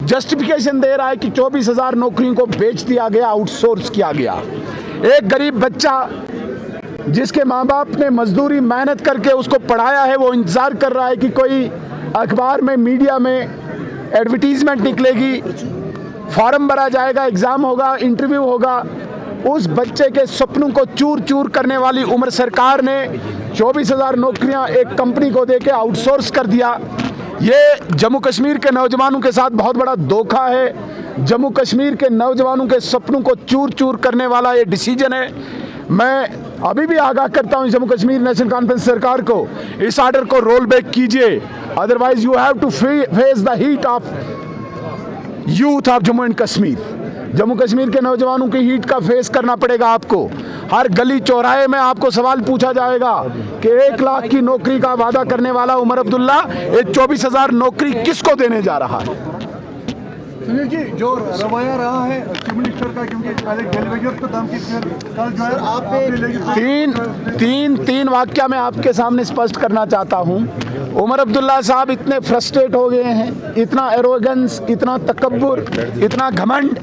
Justification दे रहा है कि 24,000 नौकरियों को बेच दिया गया, आउटसोर्स किया गया। एक गरीब बच्चा जिसके माँ बाप ने मजदूरी मेहनत करके उसको पढ़ाया है, वो इंतज़ार कर रहा है कि कोई अखबार में, मीडिया में एडवर्टीजमेंट निकलेगी, फॉर्म भरा जाएगा, एग्ज़ाम होगा, इंटरव्यू होगा। उस बच्चे के सपनों को चूर चूर करने वाली उमर सरकार ने 24,000 नौकरियां एक कंपनी को देके आउटसोर्स कर दिया। ये जम्मू कश्मीर के नौजवानों के साथ बहुत बड़ा धोखा है। जम्मू कश्मीर के नौजवानों के सपनों को चूर चूर करने वाला ये डिसीजन है। मैं अभी भी आगाह करता हूं जम्मू कश्मीर नेशनल कॉन्फ्रेंस सरकार को, इस ऑर्डर को रोल बैक कीजिए, otherwise you have to face the heat of youth of Jammu and Kashmir. Jammu Kashmir के नौजवानों की हीट का फेस करना पड़ेगा आपको। हर गली चौराहे में आपको सवाल पूछा जाएगा कि 1 लाख की नौकरी का वादा करने वाला उमर अब्दुल्ला ये 24,000 नौकरी किसको देने जा रहा है। सुनील जी, जो रवैया रहा है चीफ मिनिस्टर का, क्योंकि पहले डेलीवेजर को धमकी कल जो है आप तीन वाक्य मैं आपके सामने स्पष्ट करना चाहता हूं। उमर अब्दुल्ला साहब इतने फ्रस्ट्रेट हो गए हैं, इतना एरोगेंस, इतना तकब्बुर, इतना घमंड।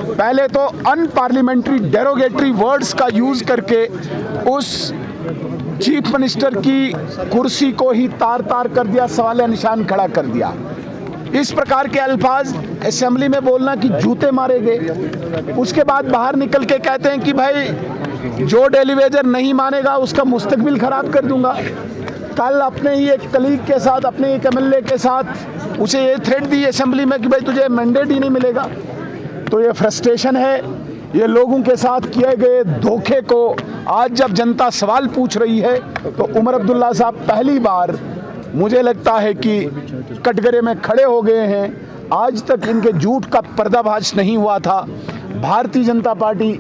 पहले तो अनपार्लियामेंट्री डेरोगेटरी वर्ड्स का यूज करके उस चीफ मिनिस्टर की कुर्सी को ही तार तार कर दिया, सवालिया निशान खड़ा कर दिया। इस प्रकार के अल्फाज असेंबली में बोलना कि जूते मारे गए। उसके बाद बाहर निकल के कहते हैं कि भाई जो डेलीवेजर नहीं मानेगा उसका मुस्तकबिल खराब कर दूंगा। कल अपने ही एक कलीग के साथ, अपने एक एमएलए के साथ उसे ये थ्रेट दी असेंबली में कि भाई तुझे मैंडेट ही नहीं मिलेगा। तो ये फ्रस्ट्रेशन है, ये लोगों के साथ किए गए धोखे को आज जब जनता सवाल पूछ रही है तो उमर अब्दुल्ला साहब पहली बार मुझे लगता है कि कटघरे में खड़े हो गए हैं। आज तक इनके झूठ का पर्दाफाश नहीं हुआ था। Bharatiya Janata party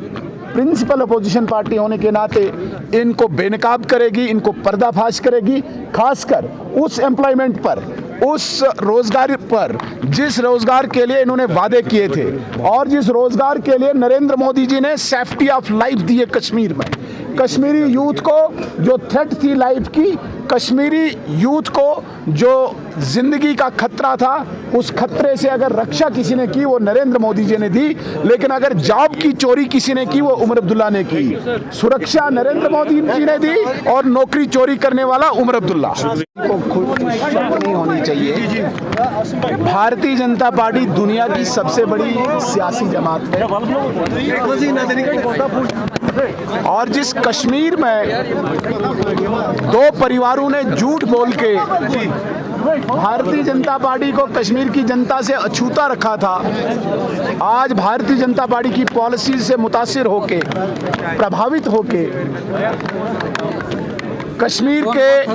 principal opposition party होने के नाते इनको बेनकाब करेगी, इनको पर्दाफाश करेगी, खासकर उस एम्प्लॉयमेंट पर, उस रोजगार पर जिस रोजगार के लिए इन्होंने वादे किए थे और जिस रोजगार के लिए नरेंद्र मोदी जी ने सेफ्टी ऑफ लाइफ दी है कश्मीर में। कश्मीरी यूथ को जो थ्रेट थी लाइफ की, कश्मीरी यूथ को जो जिंदगी का खतरा था, उस खतरे से अगर रक्षा किसी ने की वो नरेंद्र मोदी जी ने दी, लेकिन अगर जॉब की चोरी किसी ने की वो उमर अब्दुल्ला ने की। सुरक्षा नरेंद्र मोदी जी ने दी और नौकरी चोरी करने वाला उमर अब्दुल्ला को खुद नहीं होनी चाहिए। भारतीय जनता पार्टी दुनिया की सबसे बड़ी सियासी जमात है और जिस कश्मीर में 2 परिवारों ने झूठ बोल के भारतीय जनता पार्टी को कश्मीर की जनता से अछूता रखा था, आज भारतीय जनता पार्टी की पॉलिसी से मुतासिर होके, प्रभावित होके कश्मीर के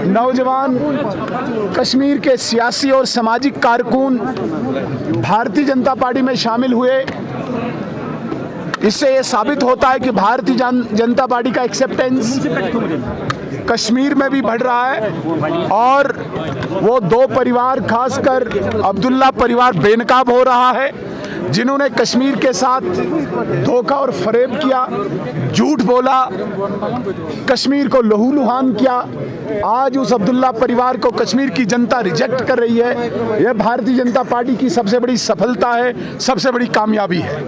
नौजवान, कश्मीर के सियासी और सामाजिक कारकुन भारतीय जनता पार्टी में शामिल हुए। इससे ये साबित होता है कि भारतीय जनता पार्टी का एक्सेप्टेंस कश्मीर में भी बढ़ रहा है और वो 2 परिवार, खासकर अब्दुल्ला परिवार बेनकाब हो रहा है, जिन्होंने कश्मीर के साथ धोखा और फरेब किया, झूठ बोला, कश्मीर को लहूलुहान किया। आज उस अब्दुल्ला परिवार को कश्मीर की जनता रिजेक्ट कर रही है। यह भारतीय जनता पार्टी की सबसे बड़ी सफलता है, सबसे बड़ी कामयाबी है।